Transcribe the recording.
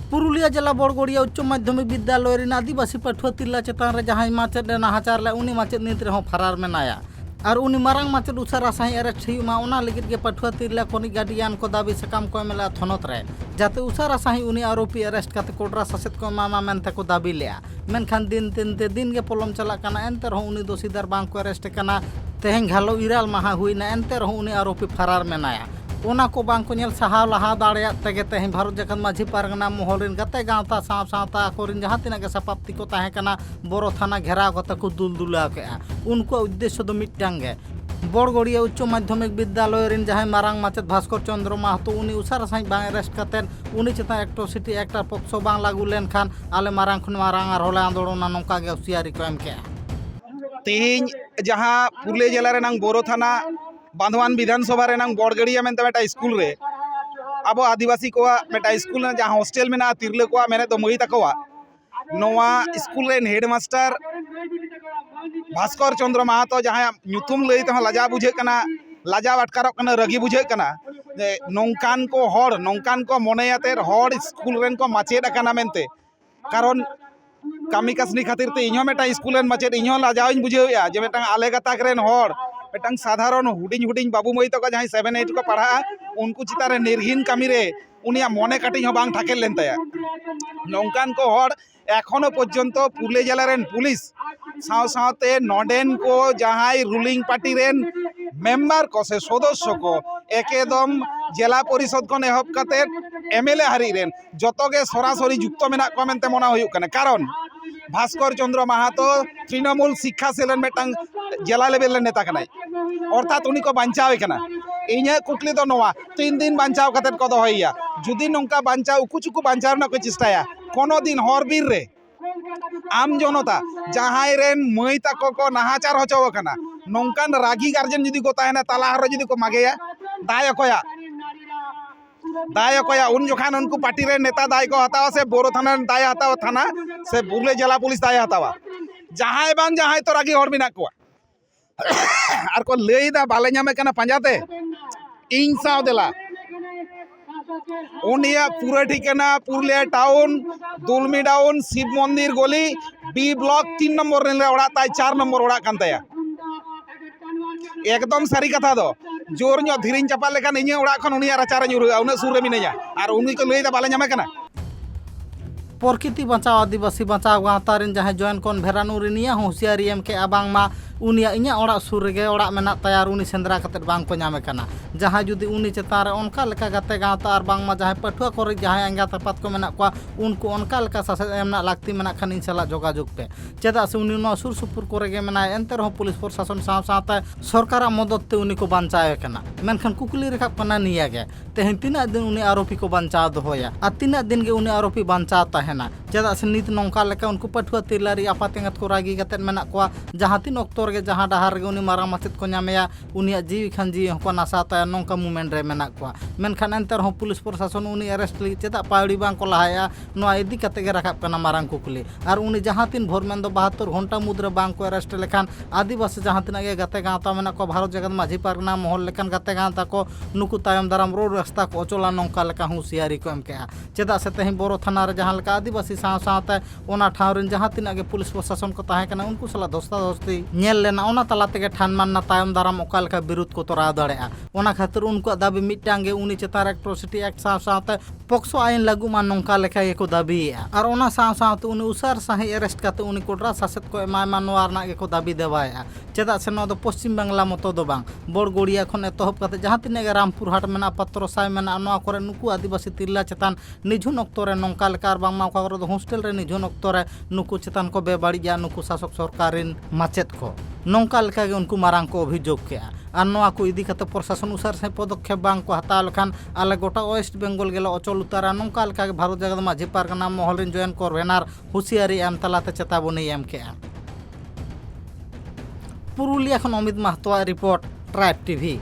पुरुलिया जिला बड़गड़िया उच्च माध्यमिक विद्यालय आदिवासी पठुआ तिरला चेतान जहां माचेद नाहाचार ले उनी माचेद नीत रहो फरार मेनाया और उनी मारांग माचेद उसारा साही अरेस्ट हुआ ओना लगित के पठुआ तिरला कोनी गार्डियन को दाबी सकाम को एमला थनत रे जाते उसारा साही उनी आरोपी अरेस्ट काते कोडरा ससेत को मामा मेनते को दाबी लेया मेनखान दिन के पोलम चला काना एनते रहो उनी दोषीदार बांग को अरेस्ट काना तेहें घालो इराल माहा हुईना एनते रहो उनी आरोपी फरार मेनाया ओना को बांग को नेल सहा लहा दाड़िया तेगे तेहें भारत जगत माझी पारगना मोहलिन गते गावता सावता कोरिन जहां तिना के सपाप्ति को ताहे कना बोरो थाना घेराव कते को दुलदुला के उनको उद्देश्य दो मिट्टांग गे बड़गड़िया उच्च माध्यमिक विद्यालय रिन जहां मारांग माचेद भास्कर चंद्र माहतो उनी उसारा साई बांग अरेस्ट कतेन उनी चेता एक्ट्रोसिटी एक्टर पक्षो बांग लागू लेन खान आले मारांग खन मारांग आर होले आंदोलन नौका गे उसियारी को एम के तेहिं जहां पुरुलिया जिला रेनांग बोरो थाना बांधवान विधानसभा रेनांग बड़गड़िया मेनते मेटा स्कूल रे अब आदिवासी को मेटा स्कूल जहां हॉस्टेल में तिरले को मेने तो मई तकवा नोवा स्कूल रेन हेडमास्टर भास्कर चंद्र माहतो जहां ᱧᱩᱛᱩᱢ लई तो लाजा बुझे कना लाजा अटकारों कना रगी बुझे कना नौकान को हर नौकान को मनेयाते हर स्कूल रेन को माचेद कना मेनते कारण कामी कासनी खातिर ते इño मेटा स्कूल रेन माचेद इño लाजावኝ बुझेया जे मेटा आले गताक रेन हर मेटांग साधारण हुडिंग बाबू मई तक जहां 7-8 को पढ़ा उनको चितारे निर्हीन कामी रे उनिया मने काटी हो बांग ठाकेल लेन तया नौकान को हर एखोनो पर्यंत पुरुलिया जिला रेन पुलिस साथे नोडेन को जहां रूलिंग पार्टी रेन मेम्बर को से सदस्य को एकदम जिला परिषद को एहब कते एमएलए हारी रेन जतगे सरासरि युक्त मेना को मेनते मना हुयुक कना कारण भास्कर चंद्र माहतो तृणमूल शिक्षा सेलन मेटांग जिला लेवल नेता कनाय अर्थात उनी को बांचाव कना इña कुकली दो नोवा 3 दिन बांचाव कते को दोहैया जुदी नोंका बांचाव उकुचुकु बांचाव ना को चेष्टाया कोनो दिन हरबीर रे आम जनता जहां रेन मई तको को नाहाचार होचो कना नोंकान रागी गार्जन जुदी को ताहेना तालाहर जुदी को मागेया दाय कोया उन जोखान उनको पार्टी रे नेता दाय को हतावा से बोरो थाना दाय हतावा थाना से पुरुलिया जिला पुलिस दाय हतावा जहां बांग जहां तो रागी हर बिना को आर को लेदा बाले ᱧᱟᱢᱮ कना पांजाते इन साव देला उनिया पूरा ठिकाना पुरुलिया टाउन दुलमी टाउन शिव मंदिर गली बी ब्लॉक 3 नंबर रे ओड़ा ताय 4 नंबर ओड़ा कान ताया एकदम सारी कथा दो जोर ᱧᱚᱜ धीरिन चापा लेखान इña ओड़ा खन उनिया राचा रे ᱧᱩᱨᱩᱜᱼᱟ उना सुर रे मिनेया आर उनी को लेदा बाले ᱧᱟᱢᱮ कना प्रकृति बचाव आदिवासी बचाव गावता रेन जहां जॉइन कौन भेरानु रिनिया होशियारी एम के आबांग मा उनिया इña ओड़ा सुर रे ओड़ा मेना तैयार उनी सेंद्रा कते बांग को ᱧᱟᱢᱮ कना जहां जुदी उनी चेतान रे ओनका लेका गते गावता आर बांग मा जहां पठुआ करे जहां एंगा तपात को मेना को उनको ओनका लेका सासे एमना लागती मेना खान इन सला जोगाजोग पे चेदा से उनी नो सुर सुपुर करे गे मेना एनते रहो पुलिस प्रशासन साथे सरकार मदद ते उनी को बांचावे कना मेनखान कुकली रेखा पना निया गे तेहें तिना दिन उनी आरोपी को बांचाव दोहोया आ तिना दिन गे उनी आरोपी बांचाव ताहेना चेदा से नित नौका लेका उनको पठुआ तिरलारी आपातेंगत को रागी गते मेना को जहां तीन अक्तोर गे जहां डहार गे उनी मारा माचेद को ᱧᱟᱢᱮया उनिया जीवी खान जीवी को नासाता नौका मूवमेंट रे मेना को मेनखान एनते रहो पुलिस प्रशासन उनी अरेस्ट ली चेदा पावड़ी बांग को लहाया नोआ इदी कते गे राखाब कना मारांग कुकली और उनी जहां तीन भोर मेन दो 72 घंटा मुद्रे बांग को अरेस्ट लेखान आदिवासी जहां तीन गे गते गावता मेना को भारत जगत माझी पारगना मोहल लेखान गते गावता को नुकु तायम दाराम रोड रास्ता को अचोला नौका लेका होशियारी को एम के चेदा से तेही बोरो थाना रे जहां लेका आदिवासी साथे ओना ठाव रेन जहां तीन गे पुलिस प्रशासन को ताहे कना उनको सला दोस्ता दोस्ती नेल लेना ओना तला तेगे ठान मानना तायम दाराम ओका लेका विरोध को तोरा दाड़ेआ ओना खातिर उनको दाबी मिटांगे उनी चेतार एट्रोसिटी एक्ट साथे पक्सो आईन लागू मान नौका लेका ये को दाबीया और ओना साथे उनी उसार साही अरेस्ट काते उनी कोडरा सासेत को एमाय मानवार ना को दाबी देवाया चेदा से नो दो पश्चिम बांग्ला मतो दो बांग बड़गड़िया खन एतहब काते जहां तिने गे रामपुर हाट मेना पत्रोसाय मेना नो करे नुकु आदिवासी तिरला चेतान निझुन अक्तो रे नौका लेका बांग मा ओका करे हॉस्टल रे निझुन अक्तो रे नुकु चेतान को बेबाड़िया नुकु शासक सरकारिन माचेद को नौका लेका गे उनको मारांग को अभियोग के और नोआ को इदी कते प्रशासन उसार से पदक्षेप बांग को हताव लेखान आले गोटा वेस्ट बेंगल गेला अचल उतारा नौका लेका गे भारत जगत माझी पारगना मोहल रेन जॉइन करवेनार होशियारी एम तलाते चेतावनी एम के पुरुलिया खन Amit Mahato report tribe TV.